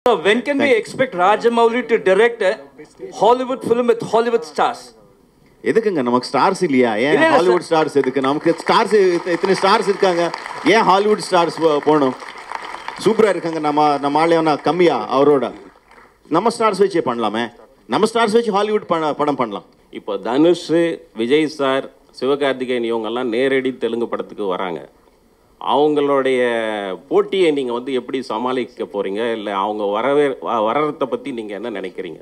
So when can we expect Rajamouli to direct a Hollywood film with Hollywood stars? எதுக்குங்க நமக்கு stars இல்லையா? ஏன் Hollywood stars எதுக்கு? நமக்கு ஸ்டார்ஸ் இத்தனை ஸ்டார்ஸ் இருக்காங்க, ஏன் ஹாலிவுட் ஸ்டார்ஸ் போகணும்? சூப்பராக இருக்காங்க. நம்ம ஆளையா கம்மியா அவரோட? நம்ம ஸ்டார்ஸ் வச்சே பண்ணலாமே. நம்ம ஸ்டார்ஸ் வச்சு ஹாலிவுட் படம் பண்ணலாம். இப்போ தனுஷ், விஜய் சார், சிவகார்த்திகேயன் இவங்கெல்லாம் நேரடி தெலுங்கு படத்துக்கு வராங்க. அவங்களுடைய போட்டியை நீங்கள் வந்து எப்படி சமாளிக்க போகிறீங்க? இல்லை அவங்க வர்றதை பற்றி நீங்கள் என்ன நினைக்கிறீங்க?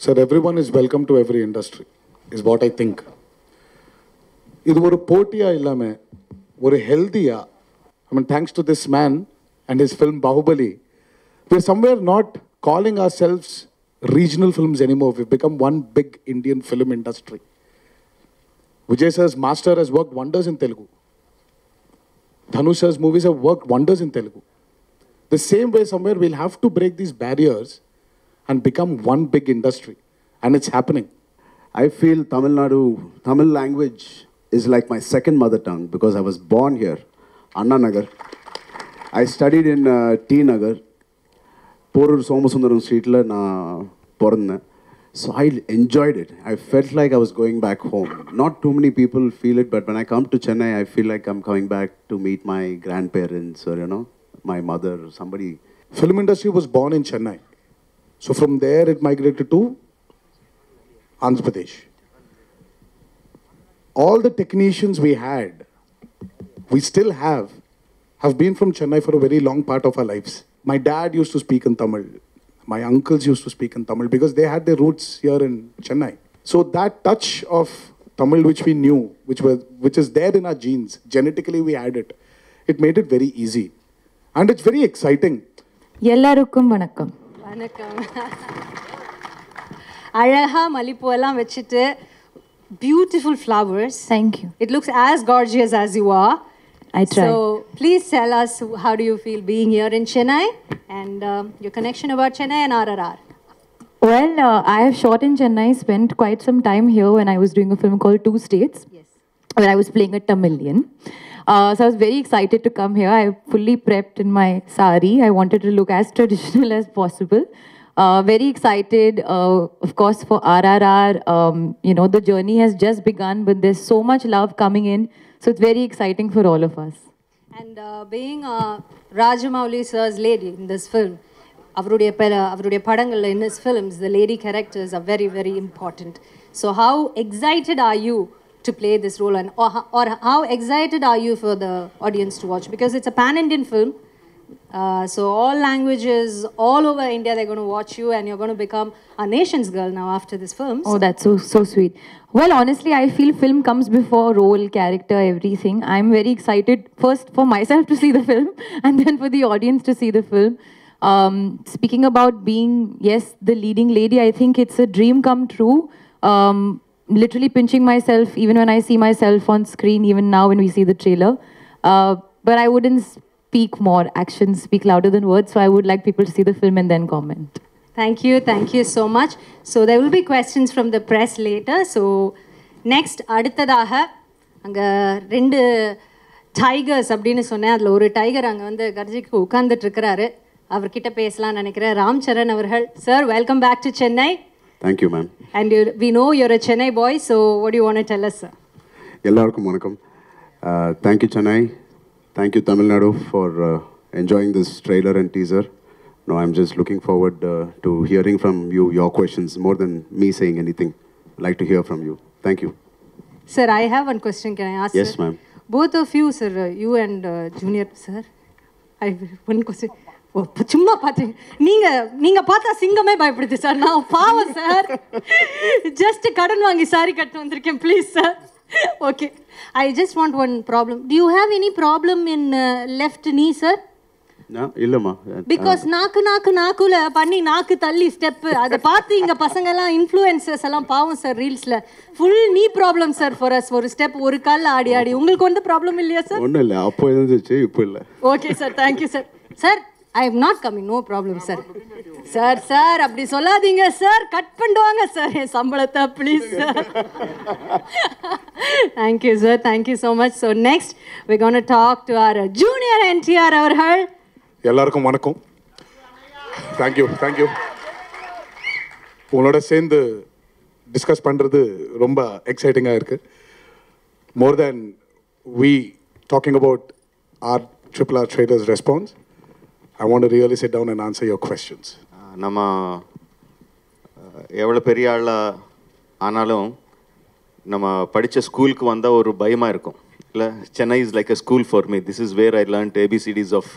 Sir, everyone is welcome to every industry is what I think. இது ஒரு போட்டியாக இல்லாமல் ஒரு ஹெல்த்தியாக, I mean thanks to this man and his film Baahubali, we are somewhere not calling ourselves regional films anymore. We've become one big Indian film industry. Vijay sir's Master has worked wonders in Telugu. Dhanush sir's movies have worked wonders in Telugu. The same way somewhere we'll have to break these barriers and become one big industry. And it's happening. I feel Tamil language is like my second mother tongue because I was born here, Anna Nagar. I studied in T Nagar. Porur Somasundaram Street la na porandhen. So I enjoyed it. I felt like I was going back home. Not too many people feel it, but when I come to Chennai, I feel like I'm coming back to meet my grandparents or, you know, my mother, somebody. Film industry was born in Chennai. So from there it migrated to Andhra Pradesh. All the technicians we had, we still have been from Chennai for a very long part of our lives. My dad used to speak in Tamil. My uncles used to speak in Tamil because they had their roots here in Chennai. So that touch of Tamil which we knew, which is there in our genes, genetically we had it. It made it very easy. And it's very exciting. எல்லாருக்கும் வணக்கம். வணக்கம். அழகா மல்லிப்பூ எல்லாம் வச்சிட்டு beautiful flowers. Thank you. It looks as gorgeous as you are. I try. So please tell us, how do you feel being here in Chennai and your connection about Chennai and RRR? Well, I have shot in Chennai, spent quite some time here when I was doing a film called Two States, Yes. where I was playing a Tamilian. So I was very excited to come here. I fully prepped in my sari. I wanted to look as traditional as possible. Very excited, of course, for RRR. You know, the journey has just begun, but there's so much love coming in. So it's very exciting for all of us. And being Rajamouli sir's lady in this film, அவருடைய படங்கள்ல in his films, the lady characters are very, very important. So how excited are you to play this role, and or how excited are you for the audience to watch? Because it's a pan-Indian film. So all languages, all over India, they're going to watch you and you're going to become a nation's girl now after this film. Oh, that's so sweet. Well, honestly, I feel film comes before role, character, everything. I'm very excited first for myself to see the film and then for the audience to see the film. Speaking about being, yes, the leading lady, I think it's a dream come true. Literally pinching myself even when I see myself on screen, even now when we see the trailer. But I wouldn't speak more. Actions speak louder than words. So I would like people to see the film and then comment. Thank you so much. So there will be questions from the press later. So next, அடுத்ததாக அங்க ரெண்டு tigers அப்படின்னு சொன்னேன். அதில் ஒரு tiger அங்கே வந்து கர்ஜிக்கு உட்கார்ந்துட்டு இருக்கிறாரு. அவர்கிட்ட பேசலாம்னு நினைக்கிறேன். ராம் சரண் அவர்கள். Sir, welcome back to Chennai. Thank you, ma'am. And we know you're a Chennai boy, so what do you want to tell us, sir? எல்லாருக்கும் வணக்கம். Thank you, Chennai. Thank you, Tamil Nadu, for enjoying this trailer and teaser. No, I'm just looking forward to hearing from you, your questions, more than me saying anything. I'd like to hear from you. Thank you. Sir, I have one question. Can I ask? Yes, ma'am. Both of you, sir, you and Junior, sir. I have one question. சும்மா பார்த்தீங்க நீங்க பார்த்தா சிங்கமே பயப்படுது sir. நான் பாவம் sir, just கடன் வாங்கி sorry கட்டு வந்திருக்கேன். Please sir. Okay, I just want one problem. Do you have any problem in left knee, sir? No, இல்லம்மா. Because நாக்குல பண்ணி நாக்கு தள்ளி ஸ்டெப் அதை பார்த்து இங்க பசங்க எல்லாம் இன்ஃப்ளூயன்சர்ஸ் எல்லாம் பாவம் சார் ரீல்ஸ்ல ஃபுல் நீ ப்ராப்ளம் சார் ஃபார் அஸ். ஒரு ஸ்டெப் ஒரு கால்ல ஆடி உங்களுக்கு வந்து ப்ராப்ளம் இல்லையா சார்? ஒன்றும் இல்லை, அப்போ இருந்துச்சு, இப்போ இல்லை. Okay sir, thank you sir. Sir, I am not coming, no problem, sir. Sir அப்படி சொல்லாதீங்க சார், கட் பண்ணுவாங்க சார் என் சம்பளத்தை, please sir. Thank you, sir. Thank you so much. So next, we're going to talk to our junior NTR அவர்கள். எல்லாருக்கும் வணக்கம். Thank you thank you. உங்களோட சேர்ந்து discuss பண்ணுறது ரொம்ப எக்ஸைட்டிங்காக இருக்குது. மோர் தேன் we talking about our RRR traders response, I want to really sit down and answer your questions. நம்ம எவ்வளோ பெரிய ஆளாக ஆனாலும் நம்ம படித்த ஸ்கூலுக்கு வந்தால் ஒரு பயமாக இருக்கும் இல்லை. Chennai is like a school for me. This is where I learned ABCDs of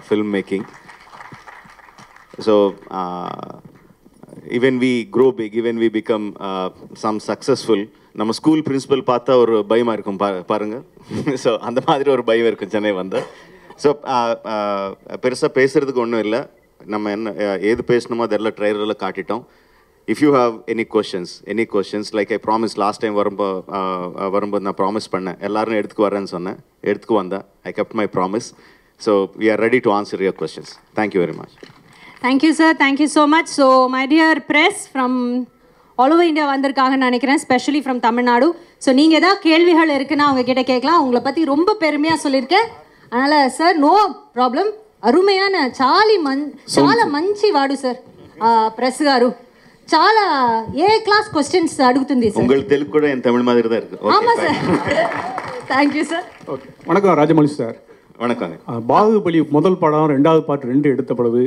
film making. So even we grow big, even we become some successful, நம்ம ஸ்கூல் பிரின்சிபல் பார்த்தா ஒரு பயமாக இருக்கும் பாருங்கள். ஸோ அந்த மாதிரி ஒரு பயம் இருக்கும் சென்னை வந்தால். ஸோ பெருசாக பேசுகிறதுக்கு ஒன்றும் இல்லை. நம்ம என்ன ஏது பேசணுமோ அதெல்லாம் ட்ரைலரில் காட்டிட்டோம். If you have any questions like I promise last time வரும்போது நான் ப்ராமிஸ் பண்ணேன் எல்லாரும் எடுத்துக்கு வரேன்னு சொன்னேன். எடுத்துக்கு வந்தேன். ஐ kept my promise. So we are ready to answer your questions. Thank you very much. Thank you, sir. Thank you so much. So, my dear press from all over India வந்திருக்காங்கன்னு நினைக்கிறேன், specially from Tamil Nadu. So நீங்கள் ஏதாவது கேள்விகள் இருக்குன்னா அவங்க கிட்ட கேட்கலாம். உங்களை பற்றி ரொம்ப பெருமையாக சொல்லியிருக்கேன். அதனால் சார் நோ ப்ராப்ளம். అరుమయాన చాలా మంచి వాడు సార్ ప్రెస్ గారు చాలా ఏ క్లాస్ క్వశ్చన్స్ అడుగుతుంది సార్ உங்களுக்கு தெலுங்கு கூட என் தமிழ் மாதிரி தான் இருக்கு ஆமா sir thank you sir okay வணக்கம் ராஜமௌலி சார் வணக்கம் பாகுபலி முதல் படம் ரெண்டாவது பார்ட் 2 எடுத்த பிறகு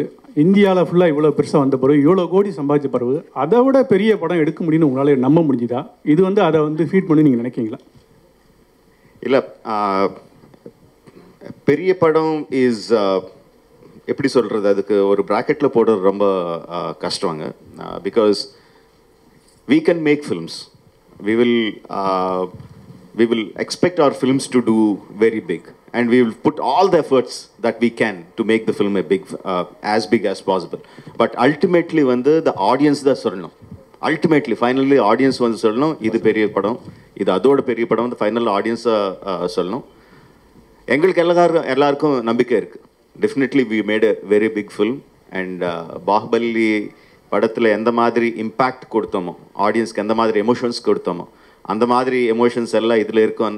இந்தியாவில் ஃபுல்லாக இவ்வளோ பெருசாக வந்த பிறகு இவ்வளோ கோடி சம்பாதிச்ச பிறகு அதை விட பெரிய படம் எடுக்க முடியும்னு உங்களால் நம்ப முடிஞ்சுதா இது வந்து அதை வந்து ஃபீட் பண்ணி நீங்கள் நினைக்கிங்களா இல்லை பெரிய படம் இஸ் எப்படி சொல்கிறது அதுக்கு ஒரு ப்ராக்கெட்டில் போடுறது ரொம்ப கஷ்டங்க because we can make films we will expect our films to do very big and we will put all the efforts that we can to make the film as big as possible but ultimately வந்து the audience தான் சொல்லணும் ultimately finally audience வந்து சொல்லணும் இது பெரிய படம் இது அதோட பெரிய படம் வந்து ஃபைனல் ஆடியன்ஸை சொல்லணும் எங்களுக்கு எல்லாருக்கும் நம்பிக்கை இருக்குது definitely we made a very big film and Baahubali படத்தில் எந்த மாதிரி இம்பேக்ட் கொடுத்தோமோ ஆடியன்ஸ்க்கு எந்த மாதிரி எமோஷன்ஸ் கொடுத்தோமோ அந்த மாதிரி எமோஷன்ஸ் எல்லாம் இதில் இருக்கும்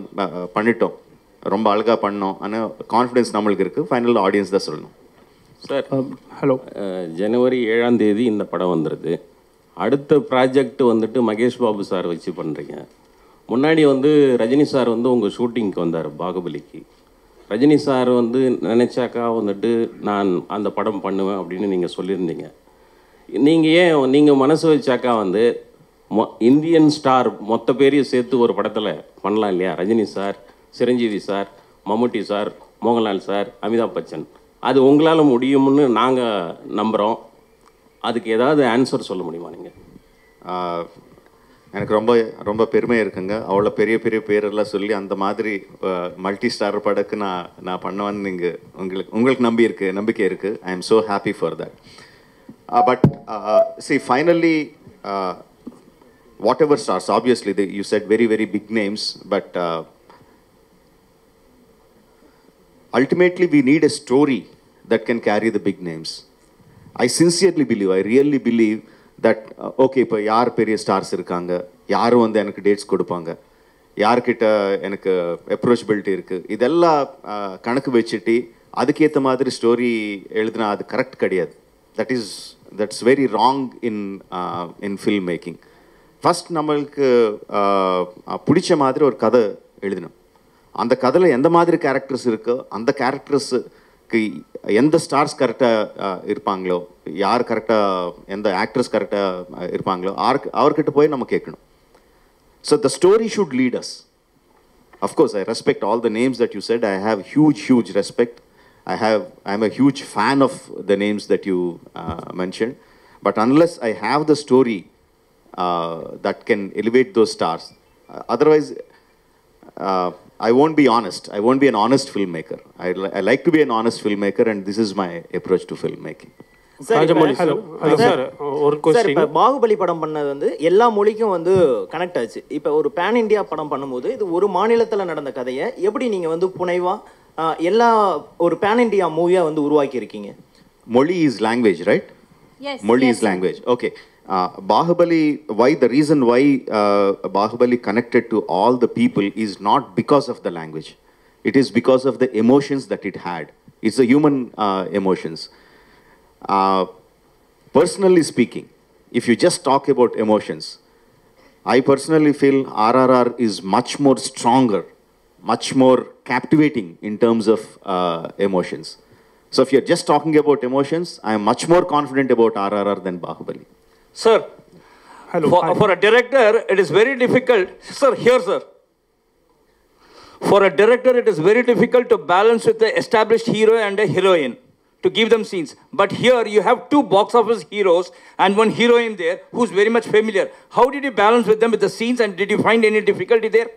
பண்ணிட்டோம் ரொம்ப அழகாக பண்ணோம் ஆனால் கான்ஃபிடென்ஸ் நம்மளுக்கு இருக்குது ஃபைனல் ஆடியன்ஸ் தான் சொல்லணும் சார் ஹலோ ஜனவரி 7ஆம் தேதி இந்த படம் வந்துடுது அடுத்த ப்ராஜெக்ட் வந்துட்டு மகேஷ் பாபு சார் வச்சு பண்ணுறீங்க முன்னாடி வந்து ரஜினி சார் வந்து உங்கள் ஷூட்டிங்க்கு வந்தார் பாகுபலிக்கு ரஜினி சார் வந்து நினச்சாக்கா வந்துட்டு நான் அந்த படம் பண்ணுவேன் அப்படின்னு நீங்கள் சொல்லியிருந்தீங்க நீங்கள் மனசு வச்சாக்கா வந்து இந்தியன் ஸ்டார் மொத்த பேரையும் சேர்த்து ஒரு படத்தில் பண்ணலாம் இல்லையா ரஜினி சார் சிரஞ்சீவி சார் மம்முட்டி சார் மோகன்லால் சார் அமிதாப் பச்சன் அது உங்களால் முடியும்னு நாங்கள் நம்புகிறோம் அதுக்கு ஏதாவது ஆன்சர் சொல்ல முடியுமா நீங்கள் எனக்கு ரொம்ப ரொம்ப பெருமையாக இருக்குங்க அவ்வளோ பெரிய பெரிய பேரெல்லாம் சொல்லி அந்த மாதிரி மல்டி ஸ்டார் படக்கு நான் பண்ணுவேன்னு நீங்கள் உங்களுக்கு நம்பிக்கை இருக்குது I am so happy for that but see finally whatever stars obviously you said very very big names but ultimately we need a story that can carry the big names I sincerely believe I really believe that okay இப்போ யார் பெரிய stars இருக்காங்க யாரும் வந்து எனக்கு dates கொடுப்பாங்க யார்கிட்ட எனக்கு அப்ரோச்சபிலிட்டி இருக்குது இதெல்லாம் கணக்கு வச்சுட்டு அதுக்கேற்ற மாதிரி ஸ்டோரி எழுதினா அது கரெக்ட் கிடையாது that's very wrong in film making first நம்மளுக்கு பிடிச்ச மாதிரி ஒரு கதை எழுதணும் அந்த கதையில் எந்த மாதிரி கேரக்டர்ஸ் இருக்கோ அந்த கேரக்டர்ஸுக்கு எந்த ஸ்டார்ஸ் கரெக்டாக இருப்பாங்களோ யார் கரெக்டாக எந்த ஆக்ட்ரஸ் கரெக்டாக இருப்பாங்களோ அவர்கிட்ட போய் நம்ம கேட்கணும் so the story should lead us of course I respect all the names that you said I have huge respect I'm a huge fan of the names that you mentioned but unless I have the story that can elevate those stars otherwise I won't be honest I won't be an honest filmmaker I like to be an honest filmmaker and this is my approach to filmmaking sir ஒரு question இப்போ பாகுபலி படம் பண்ணது வந்து எல்லா மொழிக்கும் வந்து connect ஆச்சு இப்போ ஒரு பேன் இந்தியா படம் பண்ணும்போது இது ஒரு மாநிலத்தில் நடந்த கதையை எப்படி நீங்கள் வந்து புனைவா எல்லா ஒரு பேன் இந்தியா மூவியா வந்து உருவாக்கி இருக்கீங்க மொழி இஸ் லாங்குவேஜ் ரைட் மொழி is language okay Bahubali the reason why Bahubali connected to all the people is not because of the language it is because of the emotions that it had it's the human emotions personally speaking, if you just talk about emotions, I personally feel RRR is much more stronger, much more captivating in terms of emotions. So if you're just talking about emotions, I am much more confident about RRR than Bahubali. Sir, Hello. for a director, it is very difficult. Sir, here, sir. For a director, it is very difficult to balance with the established hero and a heroine to give them scenes. But here, you have two box office heroes and one heroine there who's very much familiar. How did you balance with them with the scenes, and did you find any difficulty there?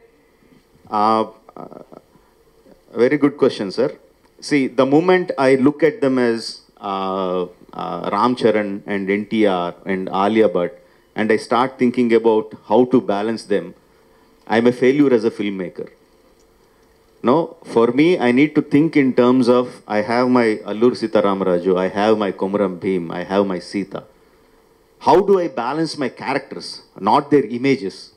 Very good question, sir. See, the moment I look at them as Ram Charan and NTR and Alia Bhatt, and I start thinking about how to balance them, I'm a failure as a filmmaker. No, for me, I need to think in terms of, I have my Allur Sitaramaraju, I have my Komaram Bhim, I have my Sita. How do I balance my characters, not their images?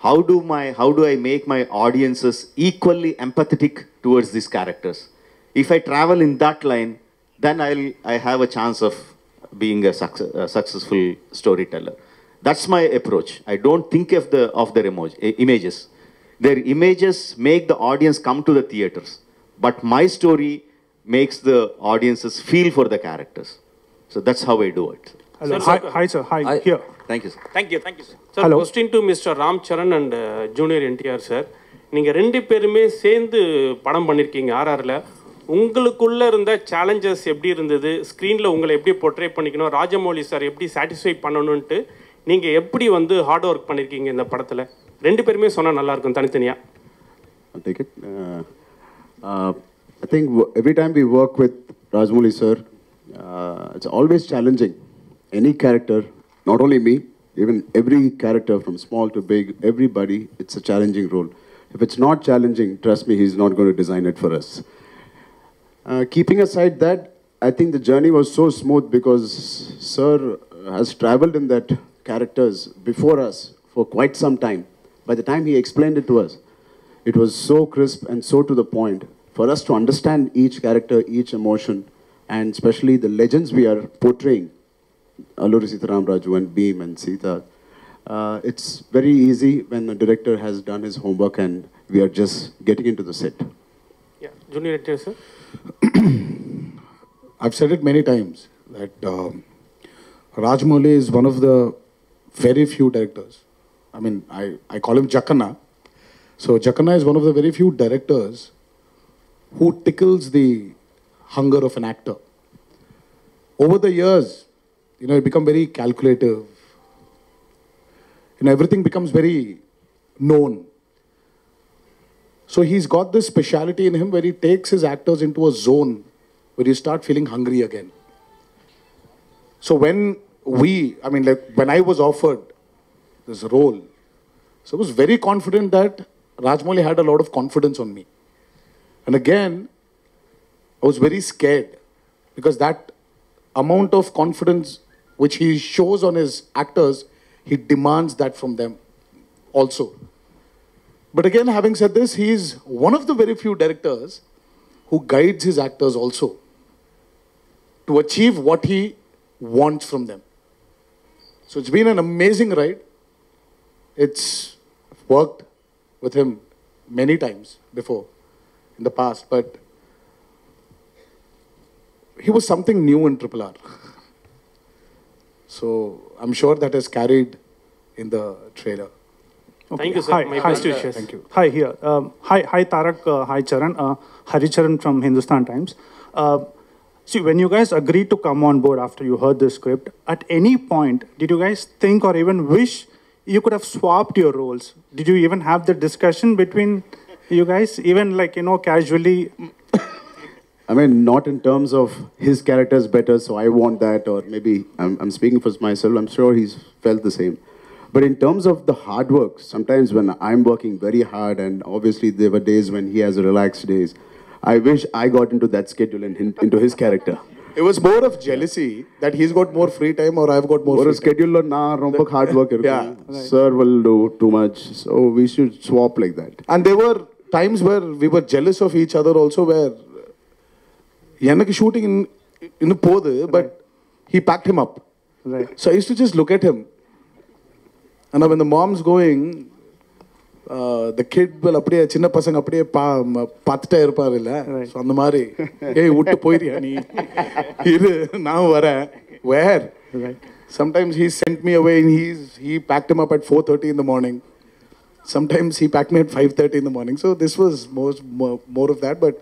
How do I make my audiences equally empathetic towards these characters? If I travel in that line, then I have a chance of being a successful storyteller. That's my approach. I don't think of their images. Their images make the audience come to the theaters, but my story makes the audiences feel for the characters. So that's how I do it. Hello. Hi, sir. Hi. Here. Thank you, sir. Thank you, sir. Sir, question to Mr. Ram Charan and Junior NTR, sir. நீங்கள் ரெண்டு பேருமே சேர்ந்து படம் பண்ணியிருக்கீங்க ஆர்ஆரில். உங்களுக்குள்ள இருந்த challenges எப்படி இருந்தது, ஸ்க்ரீனில் உங்களை எப்படி போர்ட்ரே பண்ணிக்கணும், ராஜமௌலி சார் எப்படி சாட்டிஸ்ஃபை பண்ணணுன்ட்டு நீங்கள் எப்படி வந்து ஹார்ட் ஒர்க் பண்ணியிருக்கீங்க இந்த படத்தில்? ரெண்டு பேருமே சொன்னால் நல்லாயிருக்கும் தனித்தனியாக. I'll take it. I think every time we work with Rajamouli sir, it's always challenging. Any character, not only me, even every character from small to big, everybody, it's a challenging role. If it's not challenging, trust me, he's not going to design it for us. Keeping aside that, I think the journey was so smooth because sir has traveled in that characters before us for quite some time. By the time he explained it to us, it was so crisp and so to the point for us to understand each character, each emotion, and especially the legends we are portraying, Alluri Sitaramaraju and Bhim and Sita. It's very easy when the director has done his homework and we are just getting into the set. Yeah, Junior NTR, sir. I've said it many times that Rajamouli is one of the very few directors. I mean, I call him Jackana. So Jackana is one of the very few directors who tickles the hunger of an actor. Over the years, you know, you become very calculative. You know, everything becomes very known. So he's got this speciality in him where he takes his actors into a zone where you start feeling hungry again. So when I was offered this role, so I was very confident that Rajamouli had a lot of confidence on me. And again, I was very scared because that amount of confidence which he shows on his actors, he demands that from them also. But again, having said this, he is one of the very few directors who guides his actors also to achieve what he wants from them. So it's been an amazing ride. It's worked with him many times before in the past, but he was something new in RRR. So I'm sure that has carried in the trailer. Okay. Thank you, sir. My best wishes. Thank you. Hi, here. Hi, Tarak. Hi, Charan. Hari Charan from Hindustan Times. See, when you guys agreed to come on board after you heard the script, at any point, did you guys think or even wish you could have swapped your roles? Did you even have the discussion between you guys, even like, you know, casually? I mean, not in terms of his character is better, so I want that, or maybe I'm speaking for myself, I'm sure he's felt the same. But in terms of the hard work, sometimes when I'm working very hard, and obviously there were days when he has relaxed days, I wish I got into that schedule and into his character. It was more of jealousy that he's got more free time or I've got more free time. Schedule na romba hard work. Yeah. Sir will do too much, so we should swap like that. And there were times where we were jealous of each other also, where எனக்கு shooting in Podhu, but he packed him up. Right. So I used to just look at him. And now when the mom's going, the kid will அப்படியே சின்ன பசங்க அப்படியே பார்த்துட்டே இருப்பார் இல்ல so அந்த மாதிரி ஏய் விட்டு போயிரியா நீ இரு நான் வரேன் வேர் sometimes he sent me away and he packed him up at 4:30 in the morning. Sometimes he packed me at 5:30 in the morning. So this was more of that, but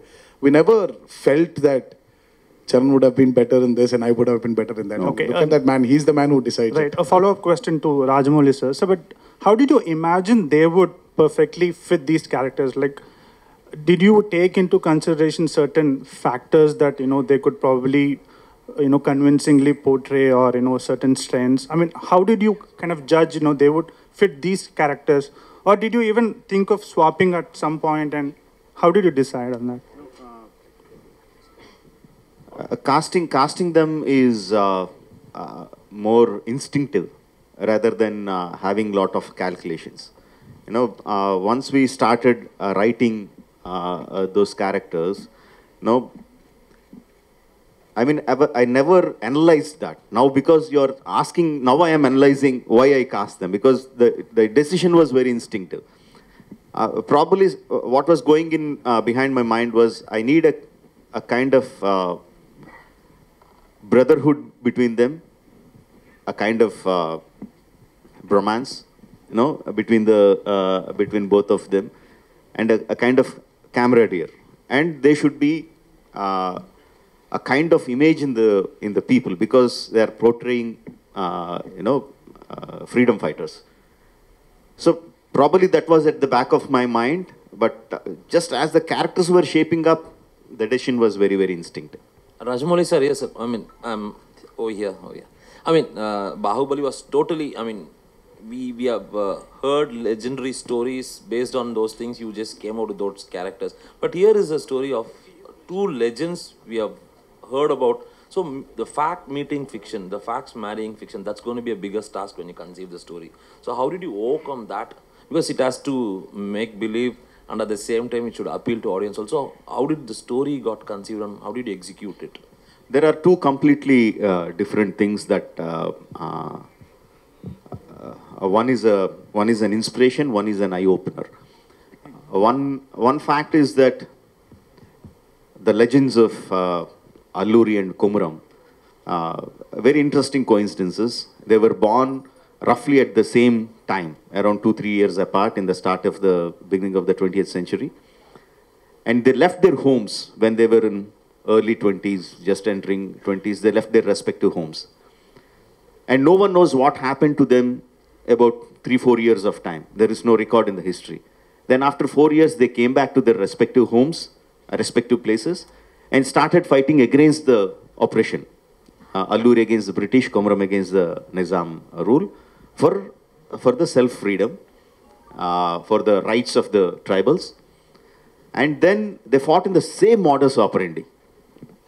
we never felt that Charan would have been better in this and I would have been better in that. Okay. Look at that man. He's the man who decides. Right. A follow-up question to Rajamouli sir. So, but how did you imagine they would perfectly fit these characters? Like, did you take into consideration certain factors that, you know, they could probably, you know, convincingly portray or, you know, certain strengths? I mean, how did you kind of judge, you know, they would fit these characters? Or did you even think of swapping at some point, and how did you decide on that? Casting them is more instinctive rather than having lot of calculations. You know, once we started writing those characters, you know, I mean, I never analyzed that. Now, because you're asking, now I am analyzing why I cast them, because the decision was very instinctive. Probably what was going in behind my mind was I need a kind of brotherhood between them, a kind of bromance, you know, between both of them, and a kind of camaraderie. And they should be a kind of image in the people, because they are portraying, you know, freedom fighters. So probably that was at the back of my mind, but just as the characters were shaping up, the decision was very, very instinctive. Rajamouli sir, yes, sir. I mean, over here. I mean, Bahubali was totally, I mean, we have heard legendary stories based on those things. You just came out with those characters. But here is a story of two legends we have heard about. So the fact meeting fiction, the facts marrying fiction, that's going to be a biggest task when you conceive the story. So how did you overcome that? Because it has to make believe, and at the same time it should appeal to audience also. How did the story got conceived and how did you execute it? There are two completely different things that one is an inspiration, one is an eye opener. One fact is that the legends of Alluri and Komuram, very interesting coincidences. They were born roughly at the same time, around 2-3 years apart, in the start of the beginning of the 20th century. And they left their homes when they were in early 20s, just entering 20s. They left their respective homes. And no one knows what happened to them about 3-4 years of time. There is no record in the history. Then after 4 years, they came back to their respective homes, respective places, and started fighting against the oppression. Alluri against the British, Komuram against the Nizam rule, for the self-freedom, for the rights of the tribals. And then they fought in the same modus operandi,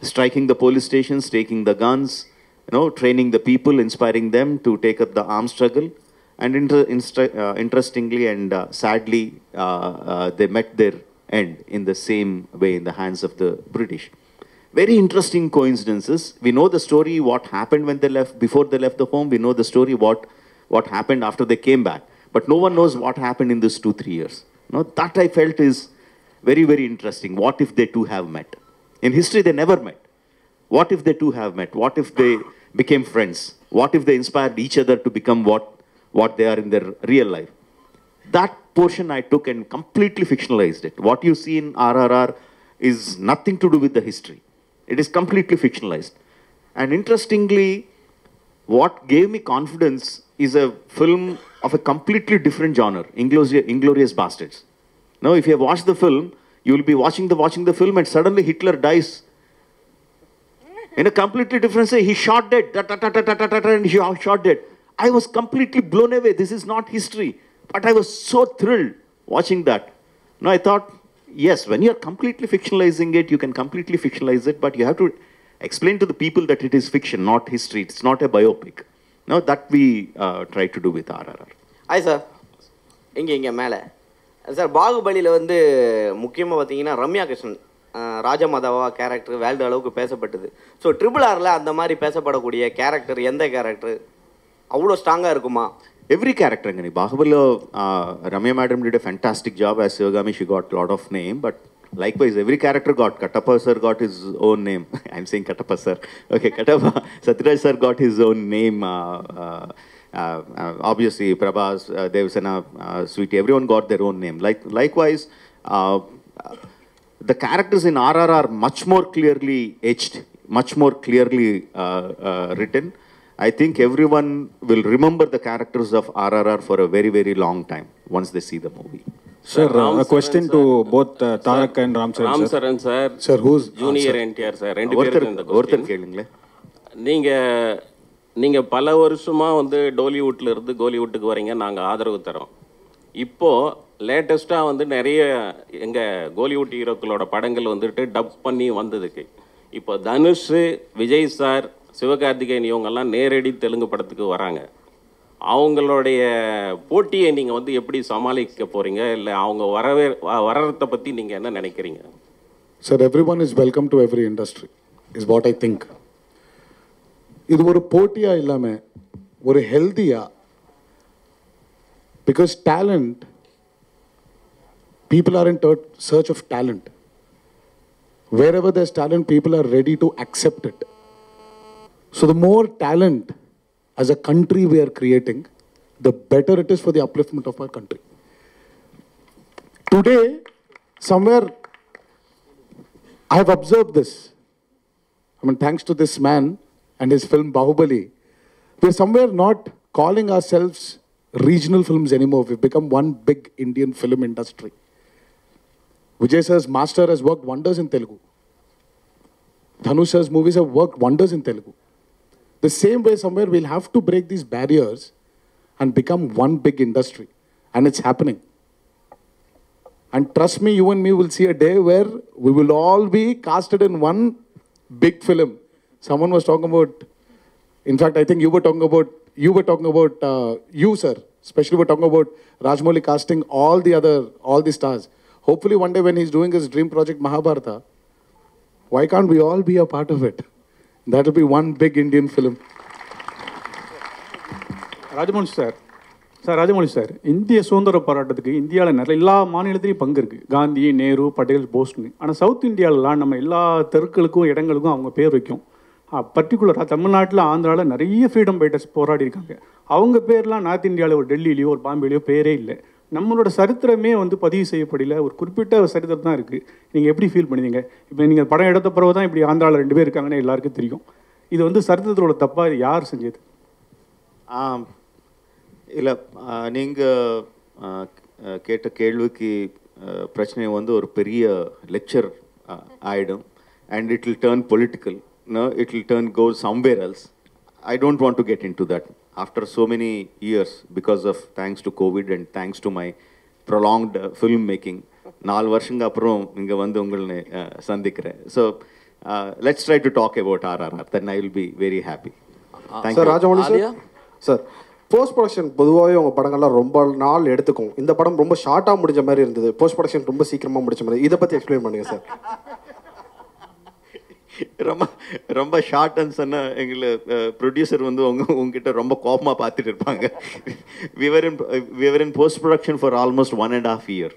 striking the police stations, taking the guns, you know, training the people, inspiring them to take up the armed struggle. And interestingly and sadly, they met their end in the same way in the hands of the British. Very interesting coincidences. We know the story, what happened when they left, before they left the home. We know the story, what happened after they came back. But no one knows what happened in this 2-3 years. No, that I felt is very, very interesting. What if they two have met? In history, they never met. What if they two have met? What if they became friends? What if they inspired each other to become what they are in their real life? That portion I took and completely fictionalized it. What you see in RRR is nothing to do with the history. It is completely fictionalized. And interestingly, what gave me confidence is a film of a completely different genre, Inglourious Bastards. Now, if you have watched the film, you will be watching the film and suddenly Hitler dies. In a completely different way, he shot dead, and he shot dead. I was completely blown away. This is not history. But I was so thrilled watching that. Now, I thought, yes, when you are completely fictionalizing it, you can completely fictionalize it, but you have to explain to the people that it is fiction, not history. It's not a biopic. Now, that we try to do with RRR. Hi, sir. இங்கே மேலே sir பாகுபலியில் வந்து முக்கியமாக பார்த்தீங்கன்னா Ramya Krishnan ராஜமாதாவா character world அளவுக்கு பேசப்பட்டது. So RRRல அந்த மாதிரி பேசப்படக்கூடிய கேரக்டர் எந்த கேரக்டர் அவ்வளோ ஸ்ட்ராங்காக இருக்குமா? Every character, Angani. Bahubali, Ramya madam did a fantastic job as Sivagami. She got a lot of name, but likewise, every character got. Kattappa sir got his own name. I'm saying Kattappa sir. Okay, Kattappa. Satyaraj sir got his own name. Obviously, Prabhas, Devsena, Sweetie, everyone got their own name. Likewise, the characters in RRR are much more clearly etched, much more clearly written. I think everyone will remember the characters of RRR for a very, very long time once they see the movie. Sir, a question to both Tarak and Ram Charan. Ram Charan sir. Sir, who's Junior NTR sir. ரெண்டு பேரும் இந்த ஒருத்தர் கேளுங்களே. நீங்க பல வருஷமா வந்து டோலிவுட்ல இருந்து கோலிவுட்டுக்கு வரீங்க, நாங்க ஆதரவு தரோம். இப்போ லேட்டஸ்டா வந்து நிறைய எங்க கோலிவுட் ஹீரோக்களோட படங்கள் வந்துட்டு டப் பண்ணி வந்ததுக்கு இப்போ தனுஷ், விஜய் சார், சிவகார்த்திகேயன் இவங்கெல்லாம் நேரடி தெலுங்கு படத்துக்கு வராங்க. அவங்களுடைய போட்டியை நீங்கள் வந்து எப்படி சமாளிக்க போகிறீங்க, இல்லை அவங்க வர்றதை பற்றி நீங்கள் என்ன நினைக்கிறீங்க? Sir, everyone is welcome to every industry, is what I think. இது ஒரு போட்டியா இல்லாமல் ஒரு ஹெல்தியா, because talent, people are in search of talent. Wherever there's talent, people are ready to accept it. So the more talent as a country we are creating, the better it is for the upliftment of our country. Today, somewhere, I have observed this. I mean, thanks to this man and his film Bahubali, we're somewhere not calling ourselves regional films anymore. We've become one big Indian film industry. Vijay sir's Master has worked wonders in Telugu. Dhanush sir's movies have worked wonders in Telugu. The same way, somewhere we'll have to break these barriers and become one big industry. And it's happening. And trust me, you and me will see a day where we will all be casted in one big film. Someone was talking about, in fact, I think you were talking about, you sir, especially were talking about Rajmouli casting all the stars. Hopefully one day when he's doing his dream project Mahabharata, why can't we all be a part of it? That will be one big Indian film. Rajamouli sir, இந்திய சுதந்திர போராட்டத்துக்கு இந்தியாவில் எல்லா மாநிலத்திலையும் பங்கு இருக்குது. காந்தி, நேரு, பட்டேல், போஸ்ட்னு. ஆனால் south இந்தியாவிலாம் நம்ம எல்லா தெருக்களுக்கும் இடங்களுக்கும் அவங்க பேர் வைக்கும். பர்டிகுலராக தமிழ்நாட்டில், ஆந்திராவில் நிறைய ஃப்ரீடம் ஃபைட்டர்ஸ் போராடி இருக்காங்க. அவங்க பேர்லாம் நார்த் இந்தியாவில் ஒரு டெல்லியிலையோ ஒரு பாம்பேலையோ பேரே இல்லை. நம்மளோட சரித்திரமே வந்து பதிவு செய்யப்படல. ஒரு குறிப்பிட்ட சரித்திரம் தான் இருக்குது. நீங்கள் எப்படி ஃபீல் பண்ணுவீங்க? இப்போ நீங்கள் படம் எடுத்த பிறகு தான் இப்படி ஆந்திராவில் 2 பேர் இருக்காங்கன்னு எல்லாருக்கும் தெரியும். இது வந்து சரித்திரத்தோட தப்பாக இது யார் செஞ்சது? இல்லை, நீங்கள் கேட்ட கேள்விக்கு பிரச்சனை வந்து ஒரு பெரிய லெக்சர் ஆகிடும். And it will turn political. It will go somewhere else. I don't want to get into that. After so many years, because of thanks to COVID and thanks to my prolonged film making, 4 வருஷங்க அப்புறம் இங்கே வந்து உங்களை சந்திக்கிறேன். So let's try to talk about RRR. Then I will be very happy. Thank you. Rajamouli sir, post production பொதுவாகவே உங்கள் படங்கள்லாம் ரொம்ப நாள் எடுத்துக்கும். இந்த படம் ரொம்ப ஷார்ட்டாக முடிஞ்ச மாதிரி இருந்தது. போஸ்ட் ப்ரொடக்ஷன் ரொம்ப சீக்கிரமாக முடிச்ச மாதிரி. இதை பற்றி எக்ஸ்பிளைன் பண்ணுங்கள் சார். ரொம்ப ஷார்ட்னு சொன்னால் எங்களை ப்ரொடியூசர் வந்து உங்ககிட்ட ரொம்ப கோபமாக பார்த்துட்டு இருப்பாங்க. we were in post production for almost 1.5 years.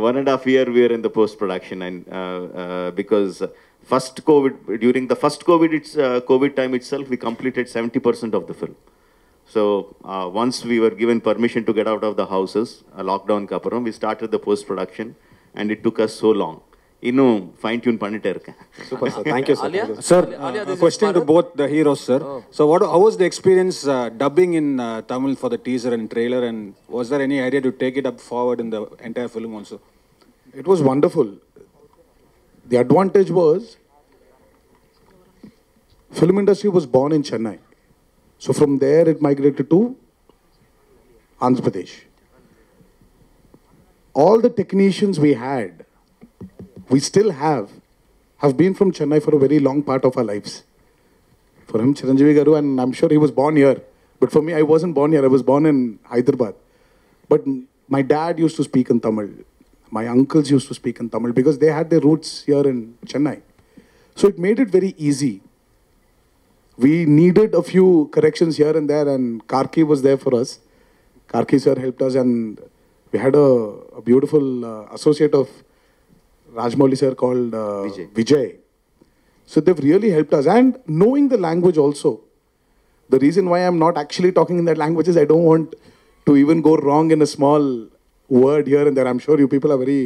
1.5 years we were in the post production, and because during the first COVID time itself, we completed 70% of the film. So once we were given permission to get out of the houses, lockdown kaparam, we started the post production, and it took us so long. இன்னும் fine tune பண்ணிட்டே இருக்கேன். Super sir, thank you sir. Sir, question to both the heroes, sir. So how was the experience dubbing in Tamil for the teaser and trailer, and was there any idea to take it up forward in the entire film also? It was wonderful. The advantage was film industry was born in Chennai. So from there it migrated to Andhra Pradesh. All the technicians we had, we still have been from Chennai for a very long part of our lives. For him, Chiranjeevi Garu, and I'm sure he was born here. But for me, I wasn't born here. I was born in Hyderabad. But my dad used to speak in Tamil. My uncles used to speak in Tamil because they had their roots here in Chennai. So it made it very easy. We needed a few corrections here and there, and Karki was there for us. Karki sir helped us, and we had a beautiful associate of Rajmouli sir called Vijay. So they've really helped us. And knowing the language also. The reason why I'm not actually talking in that language is I don't want to even go wrong in a small word here and there. I'm sure you people are very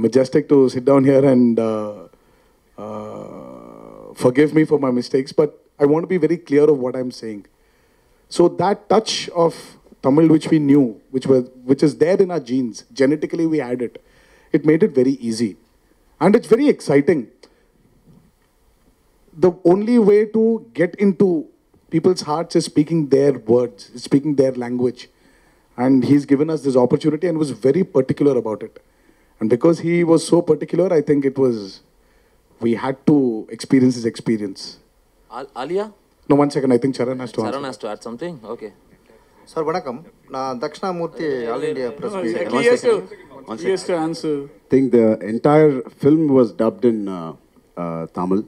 majestic to sit down here and forgive me for my mistakes, but I want to be very clear of what I'm saying. So that touch of Tamil which we knew, which is there in our genes, genetically we had it. It made it very easy. And it's very exciting. The only way to get into people's hearts is speaking their words, speaking their language. And he's given us this opportunity and was very particular about it. And because he was so particular, I think we had to experience his experience. Alia? No, 1 second. I think Charan has to answer. Charan has to add something? Okay. Sir, vanakkam. நான் Dakshinamurthy all India press He has to answer. I think the entire film was dubbed in Tamil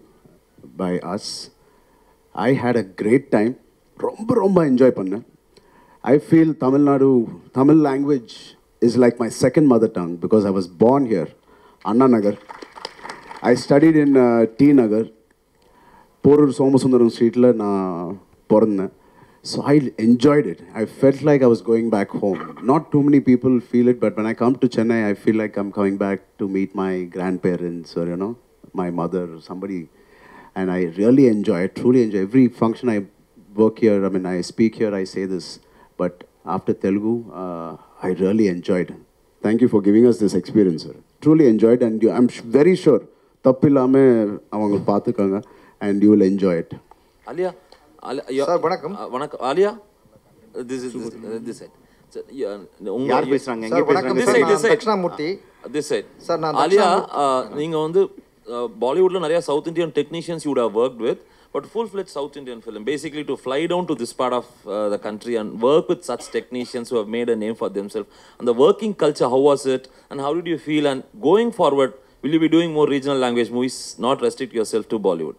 by us. I had a great time. Romba enjoy panna. I feel Tamil language is like my second mother tongue because I was born here, Anna Nagar. I studied in T Nagar. Porur Somasundaram Street la na porna. So I enjoyed it. I felt like I was going back home. Not too many people feel it, but when I come to Chennai, I feel like I'm coming back to meet my grandparents or, my mother or somebody. And I really enjoy it, truly enjoy. Every function I work here, I speak here, I say this. But after Telugu, I really enjoyed. Thank you for giving us this experience, sir. Truly enjoyed, and I'm very sure, tappillame avangal paathukanga, and you will enjoy it. Alia? Sir, vanakkam. Vanakkam. Alia? This side. யார் பேசுறாங்க எங்க பேசுறாங்க this side Dakshinamurthy this side sir நான் Alia நீங்க வந்து பாலிவுட்ல நிறைய south Indian technicians you would have worked with, but full-fledged South Indian film, basically to fly down to this part of the country and work with such technicians who have made a name for themselves. And the working culture, how was it? And how did you feel? And going forward, will you be doing more regional language movies, not restrict yourself to Bollywood?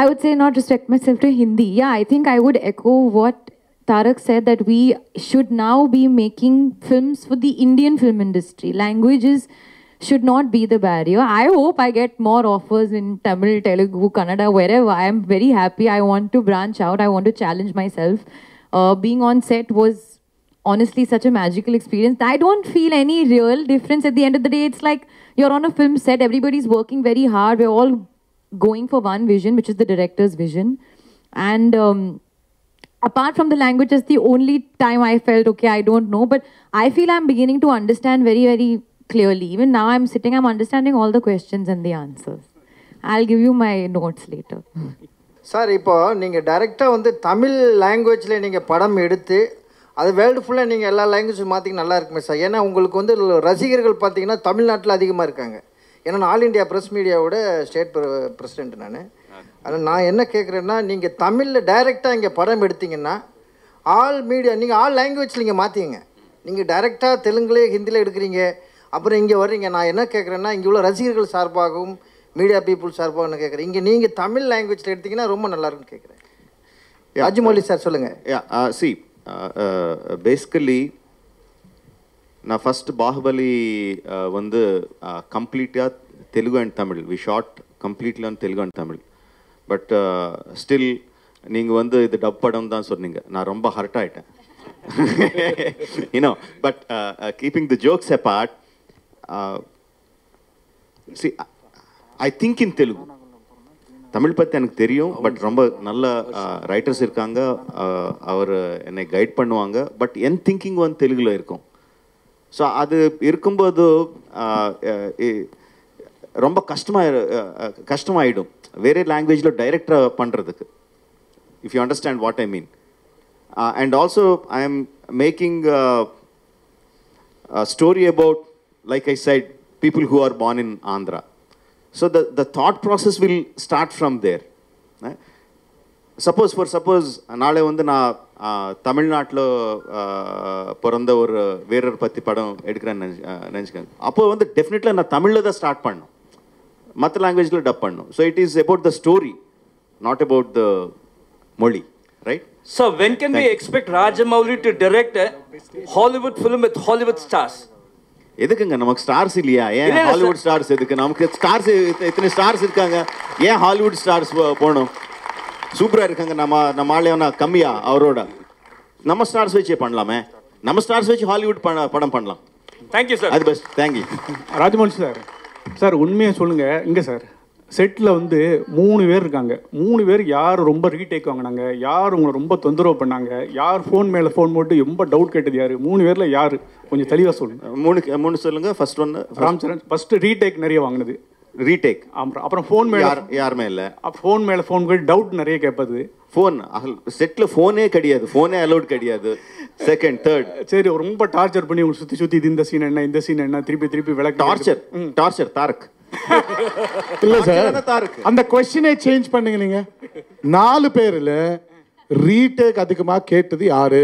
I would say not restrict myself to Hindi. Yeah, I think I would echo what Tarak said, that we should now be making films for the Indian film industry. Languages should not be the barrier. I hope I get more offers in Tamil, Telugu, Kannada, wherever. I am very happy. I want to branch out. I want to challenge myself. Being on set was honestly such a magical experience. I don't feel any real difference. At the end of the day, it's like you're on a film set. Everybody's working very hard. We're all going for one vision, which is the director's vision. And apart from the language, it's the only time I felt, okay, I don't know. But I feel I'm beginning to understand very, very clearly. Even now I'm sitting, I'm understanding all the questions and the answers. I'll give you my notes later. Sir இப்போ நீங்கள் டைரெக்டாக வந்து தமிழ் லாங்குவேஜில் நீங்கள் படம் எடுத்து அது world ஃபுல்லாக நீங்கள் எல்லா லாங்குவேஜும் மாற்றிக்க நல்லா இருக்குமே சார். ஏன்னா உங்களுக்கு வந்து ரசிகர்கள் பார்த்தீங்கன்னா தமிழ்நாட்டில் அதிகமாக இருக்காங்க. ஏன்னா நான் ஆல் இண்டியா ப்ரெஸ் மீடியாவோட ஸ்டேட் பிரசிடென்ட் நான். அதில் நான் என்ன கேட்குறேன்னா, நீங்கள் தமிழில் டைரெக்டாக இங்கே படம் எடுத்தீங்கன்னா ஆல் மீடியா நீங்கள் ஆல் லாங்குவேஜில் நீங்கள் மாற்றிங்க. நீங்கள் டைரெக்டாக தெலுங்குலே ஹிந்தியில் எடுக்கிறீங்க, அப்புறம் இங்கே வர்றீங்க. நான் என்ன கேட்குறேன்னா, இங்கே உள்ள ரசிகர்கள் சார்பாகவும் மீடியா பீப்புள் சார்பாகவும் கேட்குறேன், இங்கே நீங்கள் தமிழ் லாங்குவேஜில் எடுத்தீங்கன்னா ரொம்ப நல்லாயிருக்குன்னு கேட்குறேன். ராஜமௌலி சார் சொல்லுங்கள். சி பேசிக்கலி நான் ஃபஸ்ட் பாகுபலி வந்து கம்ப்ளீட்டாக Telugu and Tamil we shot completely on Telugu and Tamil. But still நீங்கள் வந்து இது டப் படம் தான் சொன்னீங்க, நான் ரொம்ப ஹர்ட் ஆகிட்டேன். But keeping the jokes abort, C I think in Telugu. Tamil பற்றி எனக்கு தெரியும், பட் ரொம்ப நல்ல ரைட்டர்ஸ் இருக்காங்க, அவர் என்னை கைட் பண்ணுவாங்க. பட் என் திங்கிங் வந்து தெலுங்குல இருக்கும். ஸோ அது இருக்கும்போது ரொம்ப கஷ்டமாயிடும் வேறு லாங்குவேஜில் டைரக்டாக பண்ணுறதுக்கு, if you understand what I mean. And also I am making story about, like I said, people who are born in Andhra. So the thought process will start from there. Suppose நாளை வந்து நான் தமிழ்நாட்டில் பிறந்த ஒரு வீரர் பற்றி படம் எடுக்கிறேன்னு நினச்சிக்கேன். அப்போ வந்து டெஃபினெட்லாக நான் தமிழில் தான் ஸ்டார்ட் பண்ணணும், மற்ற லாங்குவேஜில் டப் பண்ணணும். So it is about the story, not about the மொழி, right? So when can we expect Rajamouli to direct a Hollywood film with Hollywood stars? எதுக்குங்க நமக்கு ஸ்டார்ஸ் இல்லையா? ஏன் ஹாலிவுட் ஸ்டார்ஸ் எதுக்கு? நமக்கு ஸ்டார்ஸ் இத்தனை ஸ்டார்ஸ் இருக்காங்க, ஏன் ஹாலிவுட் ஸ்டார்ஸ் போகணும்? சூப்பராக இருக்காங்க. நம்ம ஆளையா கம்மியா அவரோட? நம்ம ஸ்டார்ஸ் வச்சே பண்ணலாமே, நம்ம ஸ்டார்ஸ் வச்சு ஹாலிவுட் படம் பண்ணலாம். Thank you sir. அது best. Thank you Rajamouli sir. Sir உண்மையாக சொல்லுங்கள், இங்கே சார் செட்டில் வந்து 3 பேர் இருக்காங்க. 3 பேர் யார் ரொம்ப ரீடேக் வாங்கினாங்க, யார் உங்களை ரொம்ப தொந்தரவு பண்ணாங்க, யார் ஃபோன் மேலே ஃபோன் போட்டு ரொம்ப டவுட் கேட்டது யார்? 3 பேரில் யார்? கொஞ்சம் தெளிவாக சொல்லுங்கள். 3 சொல்லுங்கள். ஃபர்ஸ்ட் ஒன்று ராம் சரண். ஃபஸ்ட்டு ரீடேக் நிறைய வாங்கினது. ரீடேக். அப்புறம் ஃபோன் மேலே யாருமே இல்லை. ஃபோன் மேலே ஃபோன் போய் டவுட் நிறைய கேட்பது. ஃபோன் செட்டில் ஃபோனே கிடையாது, ஃபோனே அலோட் கிடையாது. செகண்ட் தேர்ட் சரி ரொம்ப டார்ச்சர் பண்ணி உங்களை சுற்றி இது இந்த சீன் என்ன, இந்த சீன் என்ன, திருப்பி விளக்கு. டார்ச்சர் தாரக் இல்ல சார், அந்த क्वेश्चनே சேஞ்ச் பண்ணுங்க. நீங்க 4 பேர்ல ரீடேக் அதிகமா கேட்டது யாரு?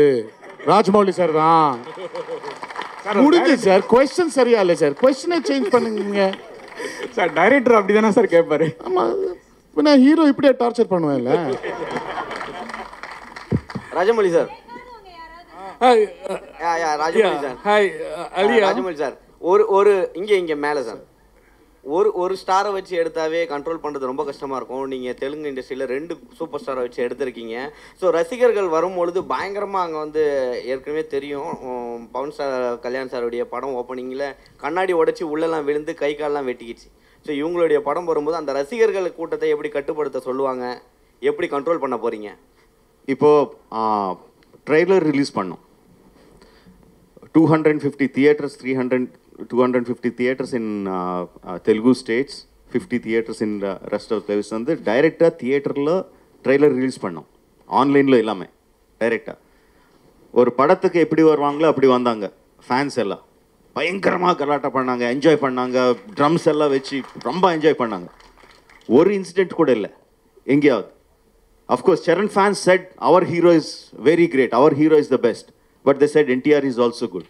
ராஜமௌலி சார் தான். முடிஞ்சு சார். क्वेश्चन சரியா இல்ல சார், क्वेश्चनே சேஞ்ச் பண்ணுங்க சார். டைரக்டர் அப்படிதானே சார் கேட்பாரு. ஆமா, பின்ன ஹீரோ இப்படியே டார்ச்சர் பண்ணுவேன்ல. Rajamouli sir. Rajamouli sir. Hi Alia. Rajamouli sir, ஒரு இங்கே மேலே சார், ஒரு ஸ்டாரை வச்சு எடுத்தாவே கண்ட்ரோல் பண்ணுறது ரொம்ப கஷ்டமாக இருக்கும். நீங்கள் தெலுங்கு இண்டஸ்ட்ரியில் 2 சூப்பர் ஸ்டாரை வச்சு எடுத்திருக்கீங்க. ஸோ ரசிகர்கள் வரும்பொழுது பயங்கரமாக அங்கே வந்து ஏற்கனவே தெரியும், பவன் சார் கல்யாண் சாருடைய படம் ஓப்பனிங்கில் கண்ணாடி உடைச்சி உள்ளெல்லாம் விழுந்து கை காலெலாம் வெட்டிக்கிச்சு. ஸோ இவங்களுடைய படம் வரும்போது அந்த ரசிகர்கள் கூட்டத்தை எப்படி கட்டுப்படுத்த சொல்லுவாங்க, எப்படி கண்ட்ரோல் பண்ண போகிறீங்க? இப்போது ட்ரெய்லர் ரிலீஸ் பண்ணோம். 250 theatres, 250 theatres in Telugu states, 50 theatres in the rest of the places. வந்து டைரெக்டாக தியேட்டரில் ட்ரெய்லர் ரிலீஸ் பண்ணோம், ஆன்லைனில் எல்லாமே டைரெக்டாக. ஒரு படத்துக்கு எப்படி வருவாங்களோ அப்படி வந்தாங்க. ஃபேன்ஸ் எல்லாம் பயங்கரமாக கலாட்டா பண்ணாங்க, என்ஜாய் பண்ணாங்க, ட்ரம்ஸ் எல்லாம் வச்சு ரொம்ப என்ஜாய் பண்ணாங்க. ஒரு இன்சிடென்ட் கூட இல்லை எங்கேயாவது. Of course Charan fans said our hero is very great, our hero is the best, but they said NTR is also good.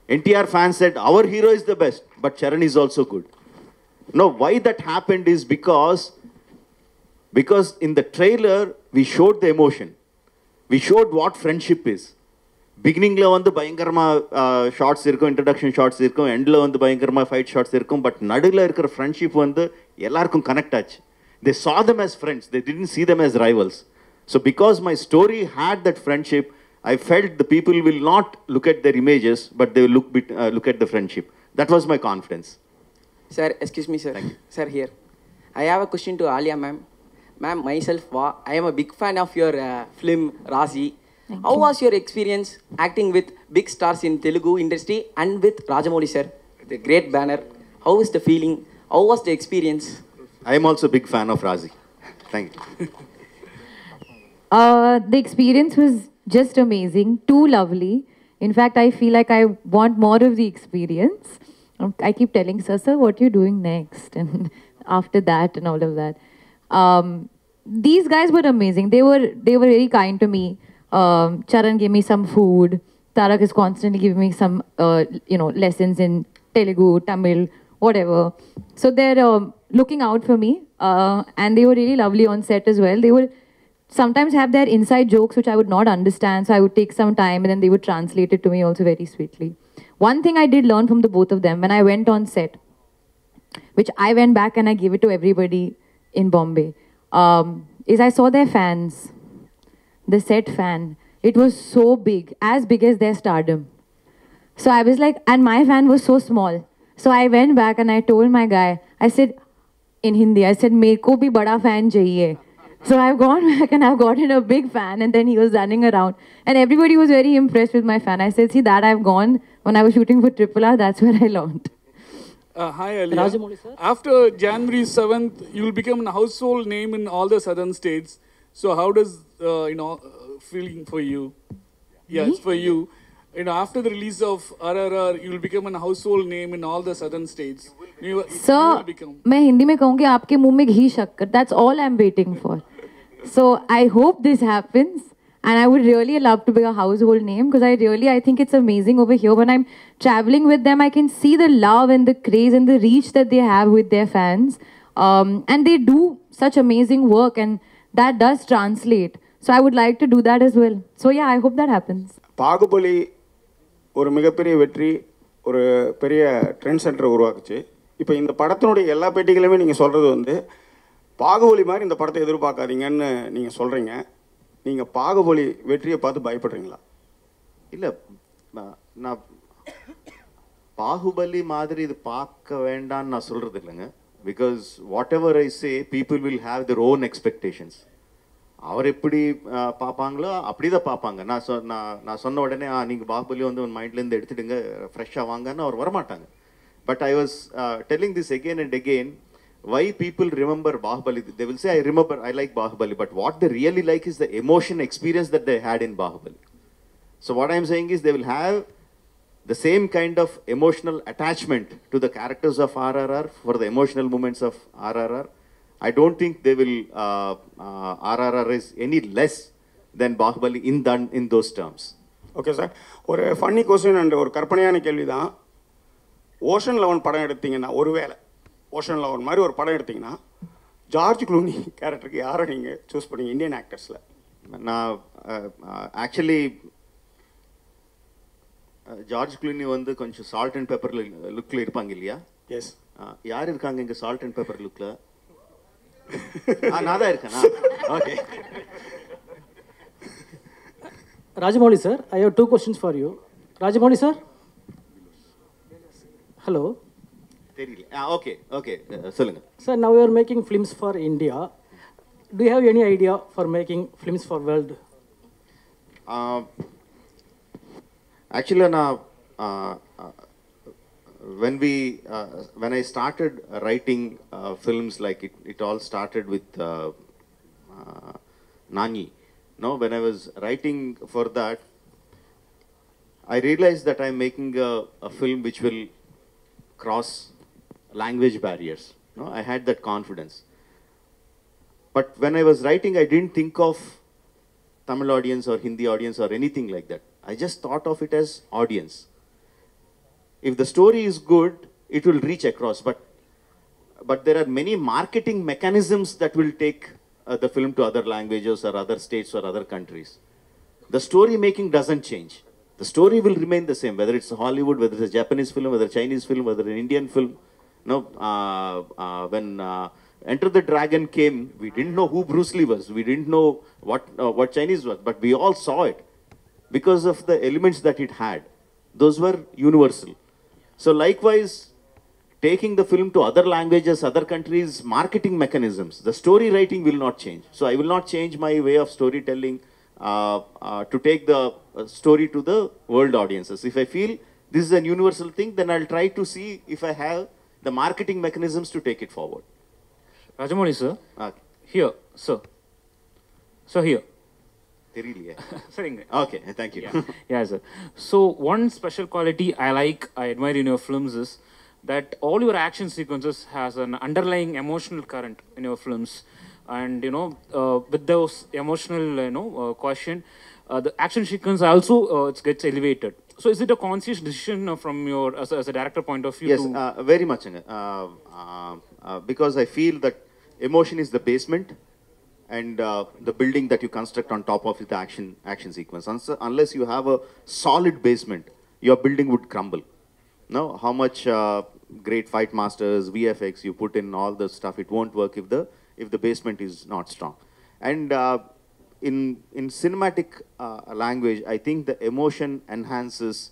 NTR fans said our hero is the best, but Charan is also good. Now why that happened is because in the trailer we showed the emotion, we showed what friendship is. Beginning la vandu bayangarama shots irukum, introduction shots irukum, end la vandu bayangarama fight shots irukum, but nadula irukra friendship vandu ellarkum connect aachu. They saw them as friends, they didn't see them as rivals. So because my story had that friendship, I felt the people will not look at their images, but they will look at the friendship. That was my confidence. Sir, excuse me, sir. Sir, here. I have a question to Alia, ma'am. Ma'am, myself, I am a big fan of your film, Razi. How was your experience acting with big stars in Telugu industry and with Rajamouli, sir? The great banner. How is the feeling? How was the experience? I am also a big fan of Razi. Thank you. The experience was just amazing, too lovely. In fact, I feel like I want more of the experience. I keep telling sir, what are you doing next? And after that and all of that. These guys were amazing. They were very kind to me. Charan gave me some food. Tarak is constantly giving me some, lessons in Telugu, Tamil, whatever. So they're looking out for me. And they were really lovely on set as well. They were sometimes have their inside jokes which I would not understand, so I would take some time and then they would translate it to me also very sweetly. One thing I did learn from the both of them when I went on set, which I went back and I gave it to everybody in Bombay, is I saw their fans, the set fan. It was so big as their stardom. So I was like, and my fan was so small. So I went back and I told my guy, I said in Hindi, I said, "Mereko bhi bada fan chahiye." So I've gone back and I've gotten a big fan, and then he was running around. And everybody was very impressed with my fan. I said, see, that I've gone when I was shooting for RRR, that's where I learned. Hi, Alia. Rajamouli, sir. After January 7th, you will become a household name in all the southern states. So how does, feeling for you? Yes, for you. After the release of RRR, you will become a household name in all the southern states. Sir, मैं हिंदी में कहूँगी आपके मुंह में घी शक्कर. That's all I'm waiting for. So I hope this happens, And I would really love to be a household name because I think it's amazing over here. When I'm traveling with them, I can see the love and the craze and the reach that they have with their fans. And they do such amazing work, and that does translate. So I would like to do that as well. So yeah, I hope that happens. Baahubali ஒரு மிகப்பெரிய வெற்றி, ஒரு பெரிய trend சென்டரை உருவாக்குச்சு. இப்போ இந்த படத்தினுடைய எல்லா பேட்டிகளுமே நீங்கள் சொல்கிறது வந்து பாகுபலி மாதிரி இந்த படத்தை எதிர்பார்க்காதீங்கன்னு நீங்கள் சொல்கிறீங்க. நீங்கள் பாகுபலி வெற்றியை பார்த்து பயப்படுறீங்களா? இல்லை, நான் பாகுபலி மாதிரி இது பார்க்க வேண்டான்னு நான் சொல்கிறது இல்லைங்க. Because what ever I say people will have their own expectations. அவர் எப்படி பார்ப்பாங்களோ அப்படி தான் பார்ப்பாங்க. நான் சொன்ன உடனே நீங்கள் பாகுபலி வந்து உன் மைண்ட்லேருந்து எடுத்துடுங்க, ஃப்ரெஷ்ஷாக வாங்கன்னு அவர் வரமாட்டாங்க. But I was telling this again and again, why people remember Bahubali. They will say, I remember, I like Bahubali, but what they really like is the emotion experience that they had in Bahubali. So what I'm saying is they will have the same kind of emotional attachment to the characters of RRR for the emotional moments of RRR. I don't think they will, RRR is any less than Bahubali in those terms. Okay sir, ஒரு funny question and ஒரு கற்பனையான கேள்வி தான். Ocean 11 படம் எடுத்தீங்கன்னா, ஒருவேளை ocean 11 மாதிரி ஒரு படம் எடுத்தீங்கன்னா ஜார்ஜ் க்ளூனி கேரக்டருக்கு யாரை நீங்கள் சூஸ் பண்ணீங்க இந்தியன் ஆக்டர்ஸில்? நான் ஆக்சுவலி ஜார்ஜ் க்ளூனி வந்து கொஞ்சம் சால்ட் அண்ட் பெப்பர் லுக்கில் இருப்பாங்க இல்லையா? எஸ். யார் இருக்காங்க இங்கே சால்ட் அண்ட் பெப்பர் லுக்கில்? நான் தான் இருக்கேனா? Okay. Rajamouli sir, I have 2 questions for you. Rajamouli sir? Hello. Okay, சொல்லுங்க. Sir, now you are making films for India. Do you have any idea for making films for world? Actually, when I started writing films, like it all started with Nani. No, when I was writing for that, I realized that I'm making a film which will cross language barriers. No, I had that confidence. But when I was writing, I didn't think of Tamil audience or Hindi audience or anything like that. I just thought of it as audience. If the story is good, it will reach across. But there are many marketing mechanisms that will take the film to other languages or other states or other countries. The story making doesn't change. The story will remain the same, whether it's Hollywood, whether it's a Japanese film, whether a Chinese film, whether an Indian film. No, when Enter the Dragon came, we didn't know who Bruce Lee was. We didn't know what Chinese was, but we all saw it because of the elements that it had. Those were universal. So likewise, taking the film to other languages, other countries, marketing mechanisms, the story writing will not change. So I will not change my way of storytelling to take the story to the world audiences. If I feel this is a universal thing, then I'll try to see if I have the marketing mechanisms to take it forward. Rajamouli sir, here, sir. So here. Okay, thank you. Yeah, sir. So one special quality I admire in your films is that all your action sequences has an underlying emotional current in your films, and with those emotional question, the action sequence also it gets elevated. So is it a conscious decision from your as a director point of view? Yes, very much. Because I feel that emotion is the basement and the building that you construct on top of the action sequence. Unless you have a solid basement, your building would crumble. No, how much great fight masters, VFX you put in all the stuff, it won't work if the basement is not strong. And in cinematic language, I think the emotion enhances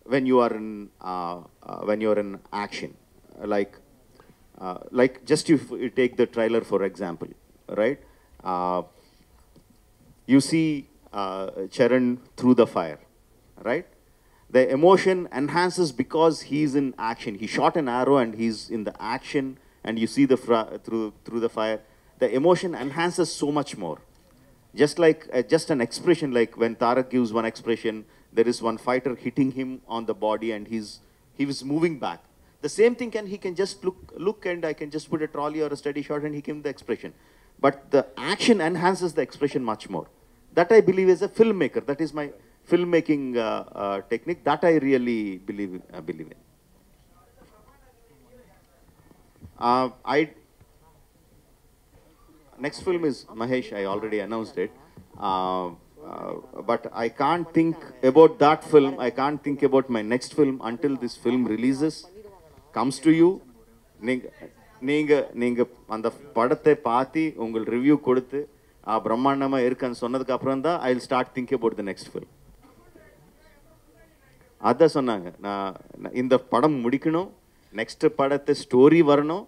when you are in action. Like just you take the trailer for example, right? You see Charan through the fire, right? The emotion enhances because he's in action. He shot an arrow and he's in the action, and you see through the fire. The emotion enhances so much more. Just like just an expression, like when Tarak gives one expression, there is one fighter hitting him on the body and he was moving back. The same thing he can just look and I can just put a trolley or a steady shot and he gives the expression. But the action enhances the expression much more. That I believe as a filmmaker. That is my filmmaking technique. That I really believe in. Next film is Mahesh. I already announced it. But I can't think about that film. I can't think about my next film until this film releases, comes to you. நீங்க அந்த படத்தை பார்த்து உங்கள் review கொடுத்து பிரம்மாண்டமா இருக்குன்னு சொன்னதுக்கு அப்புறம் தான் I will start thinking about the next film. அதான் சொன்னாங்க, நான் இந்த படம் முடிக்கணும், நெக்ஸ்ட் படத்தை ஸ்டோரி வரணும்,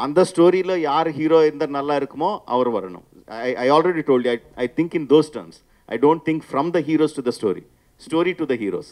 அந்த ஸ்டோரியில் யார் ஹீரோ இருந்தால் நல்லா இருக்குமோ அவர் வரணும். I already told you, I think in those terms. I don't think from the heroes to the story to the heroes.